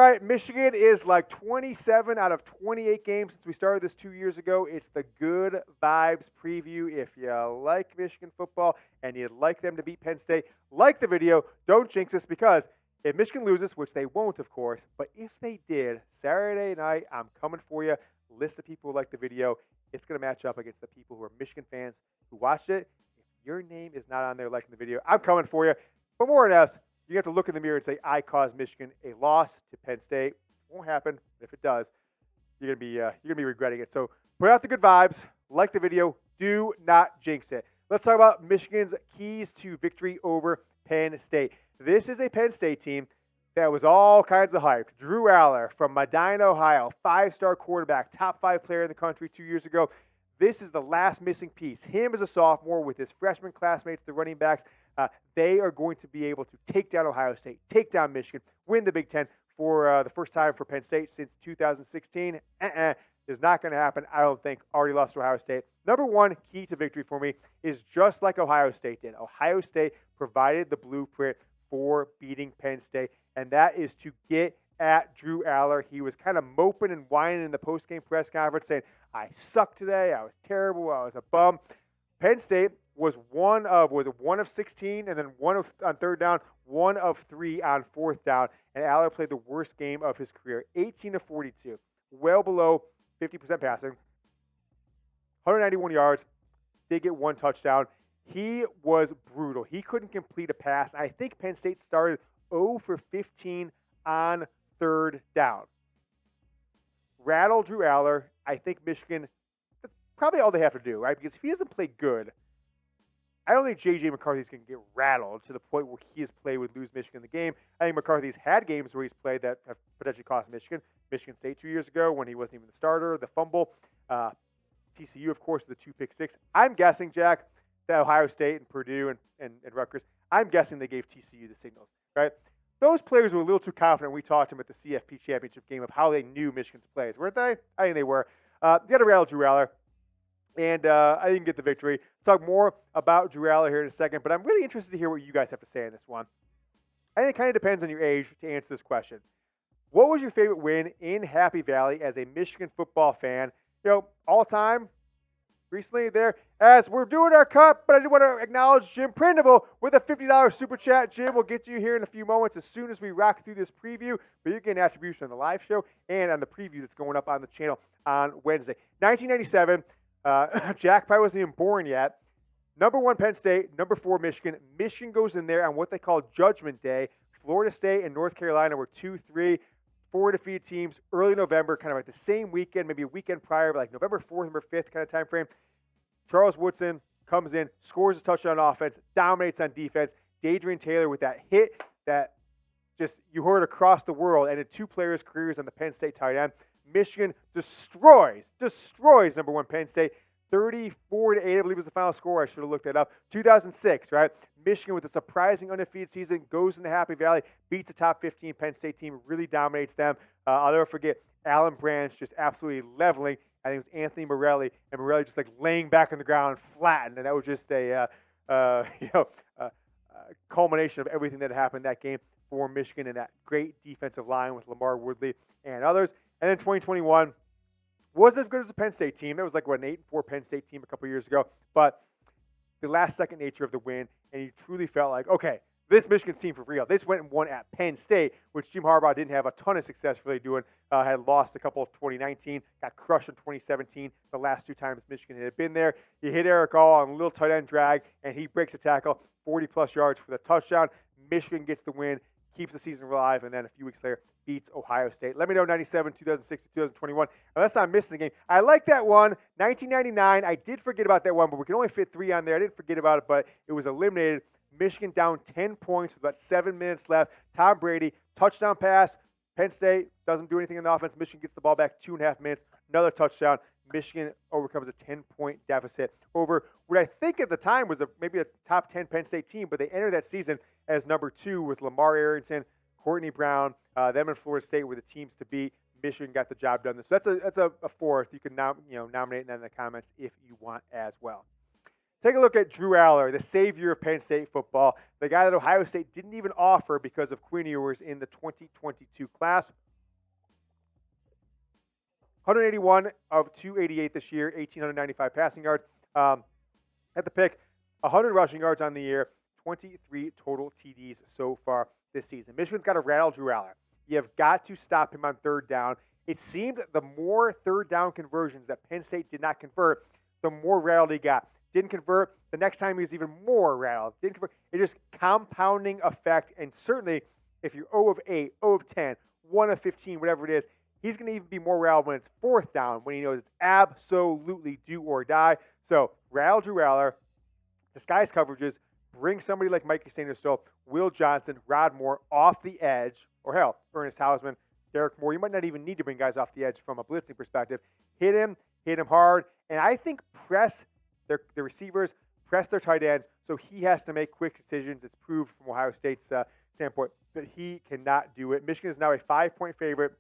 right, Michigan is like 27 out of 28 games since we started this 2 years ago. It's the Good Vibes preview. If you like Michigan football and you'd like them to beat Penn State, like the video. Don't jinx us, because if Michigan loses, which they won't, of course, but if they did, Saturday night, I'm coming for you. List of people who like the video. It's going to match up against the people who are Michigan fans who watched it. If your name is not on there liking the video, I'm coming for you. But more or less, you have to look in the mirror and say, I caused Michigan a loss to Penn State. Won't happen. If it does, you're gonna be regretting it. So put out the good vibes, like the video, do not jinx it. Let's talk about Michigan's keys to victory over Penn State. This is a Penn State team that was all kinds of hype. Drew Allar from Medina, Ohio, 5-star quarterback, top 5 player in the country 2 years ago. This is the last missing piece. Him as a sophomore with his freshman classmates, the running backs, they are going to be able to take down Ohio State, take down Michigan, win the Big Ten for the first time for Penn State since 2016. Is not going to happen, I don't think. Already lost to Ohio State. Number one key to victory for me is just like Ohio State did. Ohio State provided the blueprint for beating Penn State, and that is to get at Drew Allar. He was kind of moping and whining in the postgame press conference saying, I sucked today, I was terrible, I was a bum. Penn State was one of 16, and then on third down, 1 of 3 on fourth down, and Allar played the worst game of his career, 18 of 42, well below 50% passing, 191 yards, did get 1 touchdown. He was brutal. He couldn't complete a pass. I think Penn State started 0 for 15 on third down. Rattle Drew Allar. I think Michigan, that's probably all they have to do, right? Because if he doesn't play good, I don't think JJ McCarthy's going to get rattled to the point where his play would lose Michigan the game. I think McCarthy's had games where he's played that have potentially cost Michigan. Michigan State 2 years ago when he wasn't even the starter, the fumble. TCU, of course, with the 2 pick six. I'm guessing, Jack, that Ohio State and Purdue and Rutgers, I'm guessing they gave TCU the signals, right? Those players were a little too confident. We talked to them at the CFP championship game of how they knew Michigan's plays, weren't they? I think they were. You got to rattle Drew Allar, and I didn't get the victory. Let's talk more about Drew Allar here in a second, but I'm really interested to hear what you guys have to say on this one. I think it kind of depends on your age to answer this question. What was your favorite win in Happy Valley as a Michigan football fan? You know, all time, recently there, as we're doing our cut, but I do want to acknowledge Jim Prindable with a $50 super chat. Jim, we'll get to you here in a few moments as soon as we rock through this preview, but you're getting attribution on the live show and on the preview that's going up on the channel on Wednesday. 1997, Jack probably wasn't even born yet. Number 1 Penn State, number 4 Michigan. Michigan goes in there on what they call Judgment Day. Florida State and North Carolina were 2-3. 4 defeated teams, early November, kind of like the same weekend, maybe a weekend prior, but like November 4th, November 5th kind of time frame. Charles Woodson comes in, scores a touchdown on offense, dominates on defense. Dadrian Taylor with that hit that just you heard across the world, and in 2 players' careers on the Penn State tight end. Michigan destroys number 1 Penn State. 34-8, I believe was the final score. I should have looked that up. 2006, right? Michigan with a surprising undefeated season goes into Happy Valley, beats a top 15 Penn State team, really dominates them. I'll never forget Alan Branch just absolutely leveling. I think it was Anthony Morelli, and Morelli just like laying back on the ground, flattened, and that was just a culmination of everything that happened that game for Michigan and that great defensive line with Lamar Woodley and others. And then 2021. Wasn't as good as the Penn State team. That was like, an 8-4 Penn State team a couple years ago. But the last-second nature of the win, and you truly felt like, okay, this Michigan's team for real. They just went and won at Penn State, which Jim Harbaugh didn't have a ton of success really doing. Had lost a couple of 2019, got crushed in 2017. The last 2 times Michigan had been there. He hit Eric All on a little tight end drag, and he breaks a tackle, 40-plus yards for the touchdown. Michigan gets the win, keeps the season alive, and then a few weeks later beats Ohio State. Let me know 97, 2006, 2021. Unless I'm missing the game. I like that one. 1999, I did forget about that one, but we can only fit 3 on there. I didn't forget about it, but it was eliminated. Michigan down 10 points with about 7 minutes left. Tom Brady, touchdown pass. Penn State doesn't do anything in the offense. Michigan gets the ball back 2.5 minutes. Another touchdown. Michigan overcomes a 10-point deficit over what I think at the time was maybe a top 10 Penn State team, but they entered that season as number 2 with Lamar Arrington, Courtney Brown, them and Florida State were the teams to beat. Michigan got the job done. So that's a 4th. You can nominate that in the comments if you want as well. Take a look at Drew Allar, the savior of Penn State football, the guy that Ohio State didn't even offer because of Quinn Ewers in the 2022 class. 181 of 288 this year, 1,895 passing yards. At the pick, 100 rushing yards on the year, 23 total TDs so far this season. Michigan's got to rattle Drew Allar. You have got to stop him on third down. It seemed that the more third down conversions that Penn State did not convert, the more rattled he got. Didn't convert. The next time he was even more rattled. Didn't convert. It's just compounding effect. And certainly, if you're 0 of 8, 0 of 10, 1 of 15, whatever it is, he's going to even be more rattled when it's fourth down, when he knows it's absolutely do or die. So, rattle Drew Allar, disguise coverages, bring somebody like Mike Sainristil, Will Johnson, Rod Moore off the edge, or hell, Ernest Hausman, Derek Moore. You might not even need to bring guys off the edge from a blitzing perspective. Hit him hard, and I think press the receivers, press their tight ends, so he has to make quick decisions. It's proved from Ohio State's standpoint that he cannot do it. Michigan is now a 5-point favorite.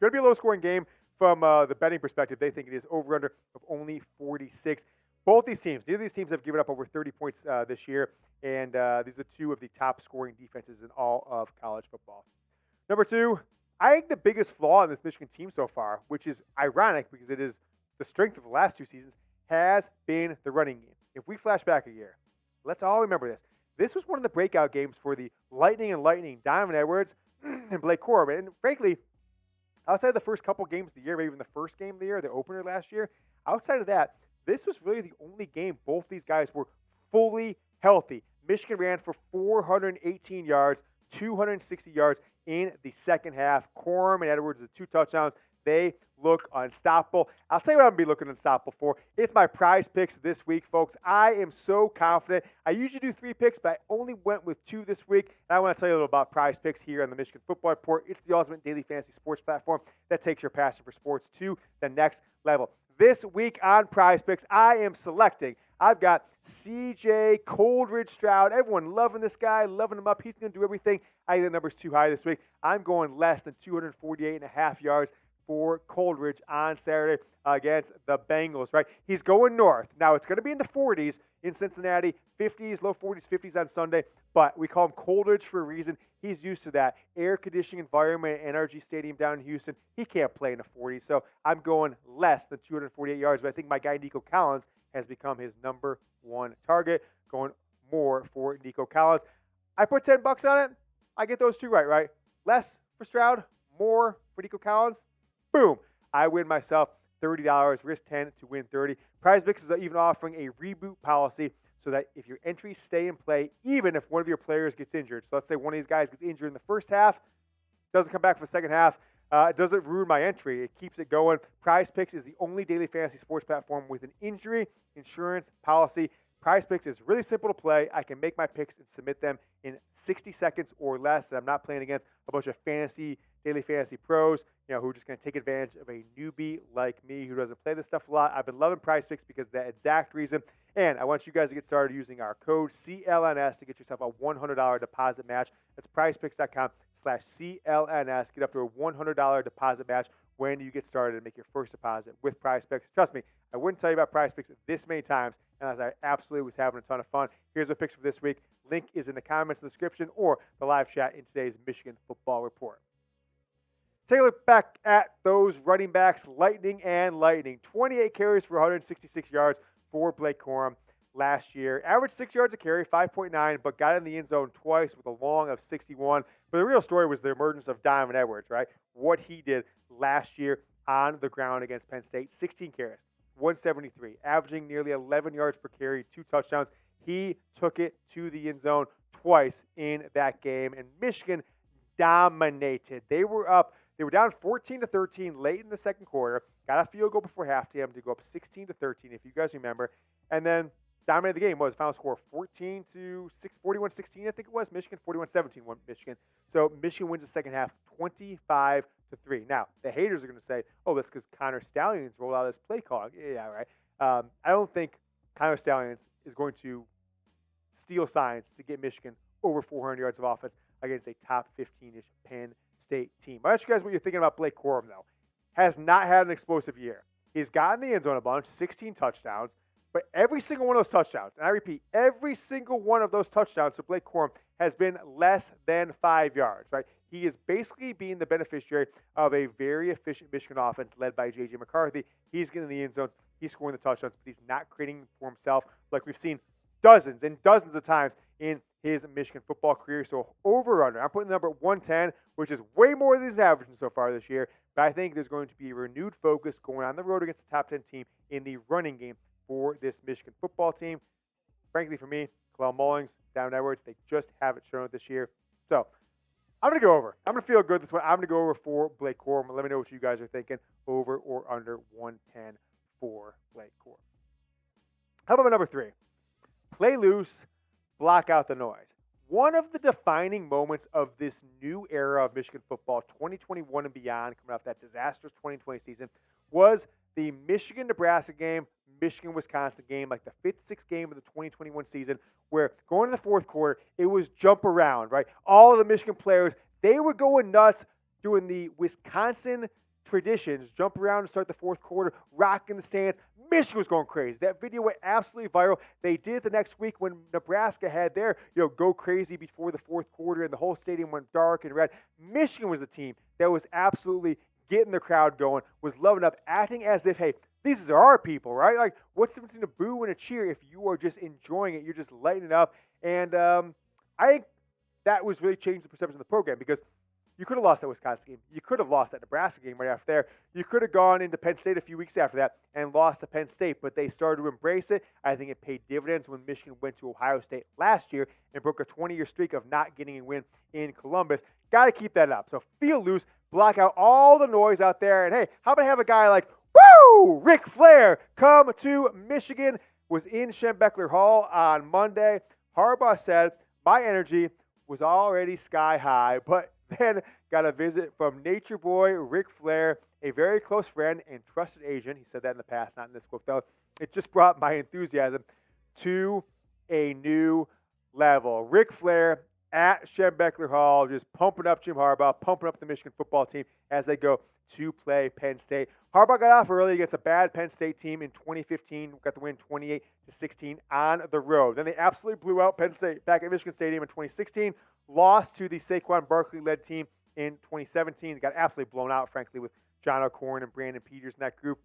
Going to be a low-scoring game from the betting perspective. They think it is over-under of only 46. Both these teams, neither of these teams have given up over 30 points this year, and these are two of the top-scoring defenses in all of college football. Number two, I think the biggest flaw in this Michigan team so far, which is ironic because it is the strength of the last 2 seasons, has been the running game. If we flash back a year, let's all remember this. This was one of the breakout games for the Lightning, Donovan Edwards, and Blake Corum. And frankly, outside of the first couple games of the year, maybe even the first game of the year, the opener last year, outside of that, this was really the only game both these guys were fully healthy. Michigan ran for 418 yards, 260 yards in the second half. Corm and Edwards, the 2 touchdowns, they look unstoppable. I'll tell you what I'm going to be looking unstoppable for. It's my prize picks this week, folks. I am so confident. I usually do 3 picks, but I only went with 2 this week. And I want to tell you a little about prize picks here on the Michigan Football Report. It's the ultimate daily fantasy sports platform that takes your passion for sports to the next level. This week on Prize Picks, I am selecting. I've got CJ Coldridge Stroud. Everyone loving this guy, loving him up. He's going to do everything. I think the number's too high this week. I'm going less than 248.5 yards for Coldridge on Saturday against the Bengals, right? He's going north. Now, it's going to be in the 40s in Cincinnati, 50s, low 40s, 50s on Sunday, but we call him Coldridge for a reason. He's used to that air conditioning environment at NRG Stadium down in Houston. He can't play in the 40s, so I'm going less than 248 yards, but I think my guy Nico Collins has become his number 1 target, going more for Nico Collins. I put $10 on it. I get those 2 right? Less for Stroud, more for Nico Collins. Boom. I win myself $30, risk 10 to win 30. PrizePicks is even offering a reboot policy so that if your entries stay in play, even if one of your players gets injured. So let's say one of these guys gets injured in the first half, doesn't come back for the second half, it doesn't ruin my entry. It keeps it going. PrizePicks is the only daily fantasy sports platform with an injury insurance policy. PrizePicks is really simple to play. I can make my picks and submit them in 60 seconds or less. And I'm not playing against a bunch of daily fantasy pros, who are just going to take advantage of a newbie like me who doesn't play this stuff a lot. I've been loving PrizePicks because of that exact reason. And I want you guys to get started using our code CLNS to get yourself a $100 deposit match. That's prizepicks.com/CLNS. Get up to a $100 deposit match when you get started and make your first deposit with PrizePicks. Trust me, I wouldn't tell you about PrizePicks this many times unless I absolutely was having a ton of fun. Here's my picks for this week. Link is in the comments in the description or the live chat in today's Michigan Football Report. Take a look back at those running backs, Lightning. 28 carries for 166 yards for Blake Corum last year. Average 6 yards a carry, 5.9, but got in the end zone twice with a long of 61. But the real story was the emergence of Donovan Edwards, right? What he did last year on the ground against Penn State. 16 carries, 173, averaging nearly 11 yards per carry, 2 touchdowns. He took it to the end zone twice in that game, and Michigan dominated. They were down 14-13 late in the second quarter. Got a field goal before halftime to go up 16-13, if you guys remember. And then dominated the game. What was the final score? 41-16, I think it was. Michigan, 41-17 won Michigan. So Michigan wins the second half 25-3. Now, the haters are going to say, oh, that's because Connor Stallions rolled out his play calling. Yeah, right. I don't think Connor Stallions is going to steal signs to get Michigan over 400 yards of offense against a top 15-ish Penn State team. I'll ask you guys what you're thinking about Blake Corum, though. Has not had an explosive year. He's gotten the end zone a bunch, 16 touchdowns, but every single one of those touchdowns, and I repeat, every single one of those touchdowns for Blake Corum has been less than 5 yards, right? he is basically being the beneficiary of a very efficient Michigan offense led by JJ McCarthy. He's getting in the end zones. He's scoring the touchdowns, but he's not creating for himself like we've seen dozens and dozens of times in his Michigan football career. So over/under, I'm putting the number 110, which is way more than he's averaging so far this year. But I think there's going to be a renewed focus going on the road against the top 10 team in the running game for this Michigan football team. Frankly, for me, Kalel Mullings, Donovan Edwards, they just haven't shown it this year. So I'm going to go over. I'm going to feel good this one. I'm going to go over for Blake Corum. Let me know what you guys are thinking. Over or under 110 for Blake Corum. How about number 3? Play loose, block out the noise. One of the defining moments of this new era of Michigan football, 2021 and beyond, coming off that disastrous 2020 season, was the Michigan-Nebraska game, Michigan-Wisconsin game, like the 5th, 6th game of the 2021 season, where going to the fourth quarter, it was jump around, right? All of the Michigan players, they were going nuts doing the Wisconsin traditions, jump around to start the fourth quarter, rocking the stands. Michigan was going crazy. That video went absolutely viral. They did it the next week when Nebraska had their, go crazy before the fourth quarter and the whole stadium went dark and red. Michigan was the team that was absolutely getting the crowd going, was loving up, acting as if, hey, these are our people, right? Like, what's the difference between a boo and a cheer if you are just enjoying it? You're just lighting it up. And I think that was really changing the perception of the program because you could have lost that Wisconsin game. You could have lost that Nebraska game right after there. You could have gone into Penn State a few weeks after that and lost to Penn State, but they started to embrace it. I think it paid dividends when Michigan went to Ohio State last year and broke a 20-year streak of not getting a win in Columbus. Got to keep that up. So feel loose, block out all the noise out there, and hey, how about have a guy like, woo, Ric Flair come to Michigan, was in Schembechler Hall on Monday. Harbaugh said, my energy was already sky high, but then got a visit from Nature Boy Ric Flair, a very close friend and trusted agent. He said that in the past, not in this quote, though. It just brought my enthusiasm to a new level. Ric Flair at Schembechler Hall, just pumping up Jim Harbaugh, pumping up the Michigan football team as they go to play Penn State. Harbaugh got off early against a bad Penn State team in 2015, got the win 28-16 on the road. Then they absolutely blew out Penn State back at Michigan Stadium in 2016, lost to the Saquon Barkley-led team in 2017. They got absolutely blown out, frankly, with John O'Corn and Brandon Peters in that group.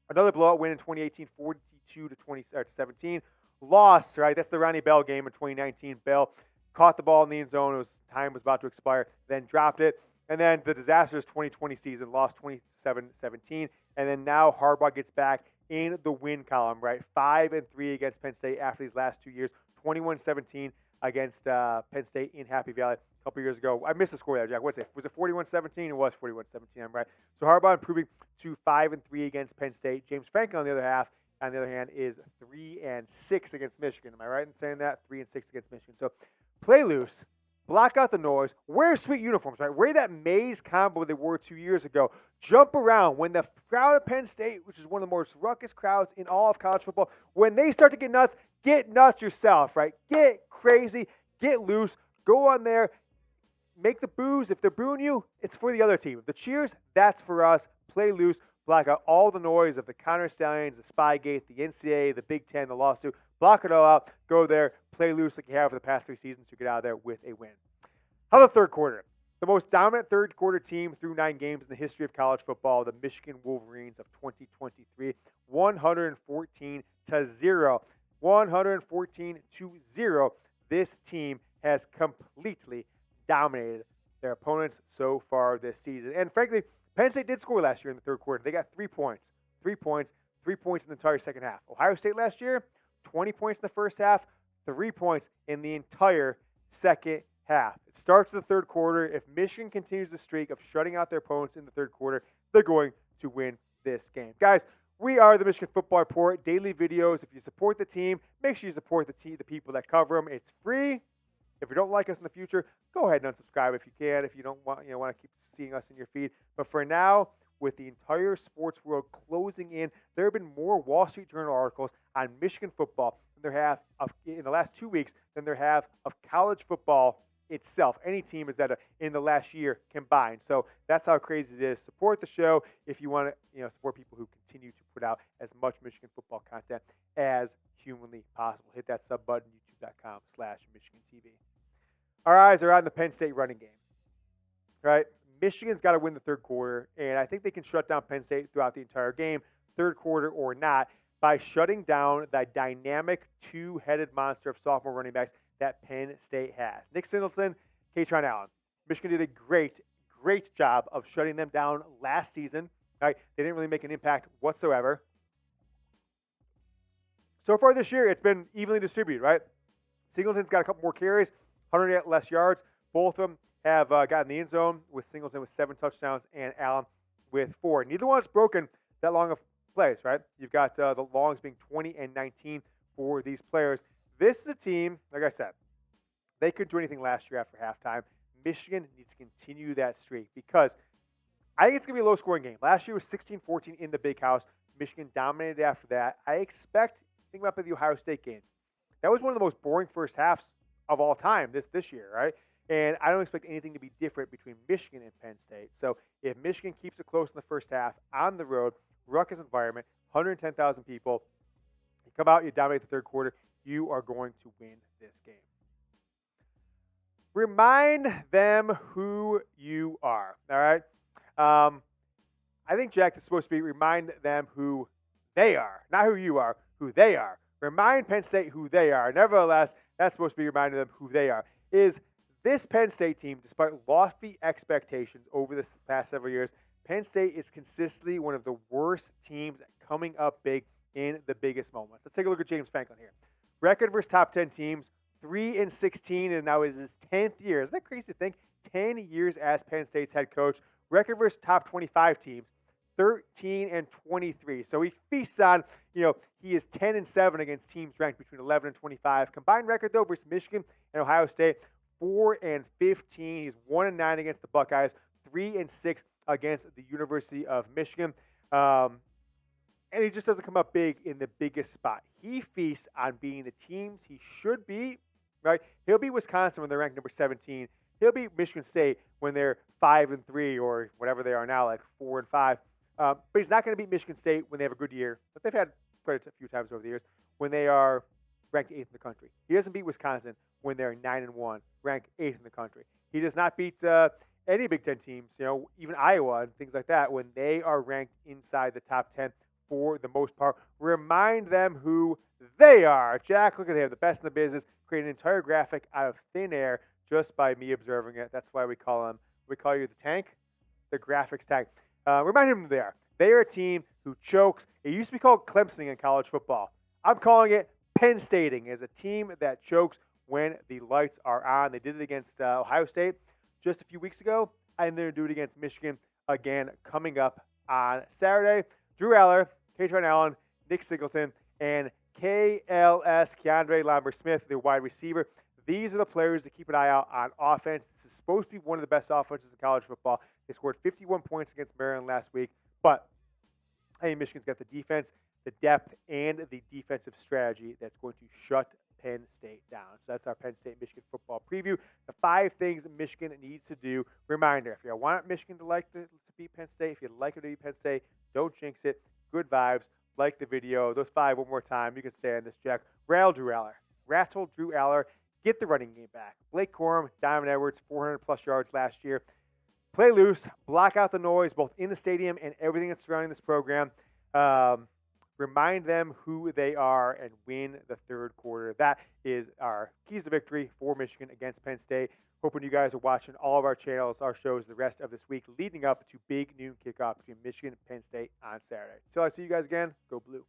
Another blowout win in 2018, 42-17. Loss, right? That's the Ronnie Bell game in 2019. Bell caught the ball in the end zone. Time was about to expire, then dropped it. And then the disastrous 2020 season, lost 27-17. And then now Harbaugh gets back in the win column, right? 5-3 against Penn State after these last 2 years. 21-17 against Penn State in Happy Valley a couple years ago. I missed the score there, Jack. What's it? Was it 41-17? It was 41-17. I'm right. So Harbaugh improving to 5-3 against Penn State. James Franklin, on the other hand, is 3-6 against Michigan. Am I right in saying that? 3-6 against Michigan. So play loose. Block out the noise. Wear sweet uniforms, right? Wear that maize combo they wore 2 years ago. Jump around. When the crowd of Penn State, which is one of the most ruckus crowds in all of college football, when they start to get nuts yourself, right? Get crazy. Get loose. Go on there. Make the boos. If they're booing you, it's for the other team. The cheers, that's for us. Play loose. Block out all the noise of the Counter Stallions, the Spygate, the NCAA, the Big Ten, the lawsuit. Block it all out. Go there. Play loose like you have for the past 3 seasons to get out of there with a win. How about the third quarter? The most dominant third quarter team through 9 games in the history of college football, the Michigan Wolverines of 2023, 114-0. 114-0. This team has completely dominated their opponents so far this season. And frankly, Penn State did score last year in the third quarter. They got 3 points. 3 points. 3 points in the entire second half. Ohio State last year, 20 points in the first half, 3 points in the entire second half. It starts the third quarter. If Michigan continues the streak of shutting out their opponents in the third quarter, they're going to win this game. Guys, we are the Michigan Football Report, daily videos. If you support the team, make sure you support the people that cover them. It's free. If you don't like us in the future, go ahead and unsubscribe if you can. If you don't want to keep seeing us in your feed. But for now, with the entire sports world closing in, there have been more Wall Street Journal articles on Michigan football than there have in the last 2 weeks than there have of college football itself. Any team is that in the last year combined. So that's how crazy it is. Support the show if you want to support people who continue to put out as much Michigan football content as humanly possible. Hit that sub button, youtube.com/MichiganTV. Our eyes are on the Penn State running game. right? Michigan's got to win the third quarter, and I think they can shut down Penn State throughout the entire game, third quarter or not, by shutting down that dynamic two-headed monster of sophomore running backs that Penn State has. Nick Singleton, Kaytron Allen. Michigan did a great job of shutting them down last season. Right? They didn't really make an impact whatsoever. So far this year, it's been evenly distributed, right? Singleton's got a couple more carries, 108 less yards. Both of them have gotten the end zone, with Singleton with 7 touchdowns and Allen with 4. Neither one's broken that long of plays, right? You've got the longs being 20 and 19 for these players. This is a team, like I said, they couldn't do anything last year after halftime. Michigan needs to continue that streak because I think it's going to be a low-scoring game. Last year was 16-14 in the Big House. Michigan dominated after that. I expect, think about the Ohio State game. That was one of the most boring first halves of all time this year, right? And I don't expect anything to be different between Michigan and Penn State. So if Michigan keeps it close in the first half, on the road, ruckus environment, 110,000 people, you come out, you dominate the third quarter, you are going to win this game. Remind them who you are, all right? I think, Jack, this is supposed to be remind them who they are, not who you are, who they are. Remind Penn State who they are. Nevertheless, that's supposed to be reminding them who they are. Is this Penn State team, despite lofty expectations over the past several years, Penn State is consistently one of the worst teams coming up big in the biggest moments. Let's take a look at James Franklin here. Record versus top 10 teams, 3-16, and now is his 10th year. Isn't that crazy to think? 10 years as Penn State's head coach. Record versus top 25 teams, 13-23. So he feasts on, he is 10-7 against teams ranked between 11 and 25. Combined record, though, versus Michigan and Ohio State, 4-15. He's 1-9 against the Buckeyes, 3-6 against the University of Michigan. And he just doesn't come up big in the biggest spot. He feasts on beating the teams he should beat, right? He'll beat Wisconsin when they're ranked number 17. He'll beat Michigan State when they're 5-3 or whatever they are now, like 4-5. But he's not going to beat Michigan State when they have a good year. But they've had quite a few times over the years when they are ranked 8th in the country. He doesn't beat Wisconsin when they're 9-1, ranked 8th in the country. He does not beat any Big Ten teams, even Iowa and things like that, when they are ranked inside the top 10 for the most part. Remind them who they are. Jack, look at him, the best in the business, creating an entire graphic out of thin air just by me observing it. That's why we call you the tank, the graphics tank. Remind them who they are. They are a team who chokes. It used to be called Clemsoning in college football. I'm calling it Penn Stating, as a team that chokes when the lights are on. They did it against Ohio State just a few weeks ago, and they're going to do it against Michigan again coming up on Saturday. Drew Allar, Kaytron Allen, Nick Singleton, and KLS, Keandre Lambert-Smith, the wide receiver. These are the players to keep an eye out on offense. This is supposed to be one of the best offenses in college football. They scored 51 points against Maryland last week, but I think Michigan's got the defense, the depth, and the defensive strategy that's going to shut Penn State down. So that's our Penn State-Michigan football preview. The 5 things Michigan needs to do. Reminder, if you want Michigan to beat Penn State, if you'd like it to beat Penn State, don't jinx it. Good vibes. Like the video. Those 5 one more time. You can stay on this, Jack. Rattle Drew Allar. Get the running game back. Blake Corm, Donovan Edwards, 400-plus yards last year. Play loose. Block out the noise, both in the stadium and everything that's surrounding this program. Remind them who they are and win the third quarter. That is our keys to victory for Michigan against Penn State. Hoping you guys are watching all of our channels, our shows the rest of this week leading up to Big Noon Kickoff between Michigan and Penn State on Saturday. Until I see you guys again, go Blue.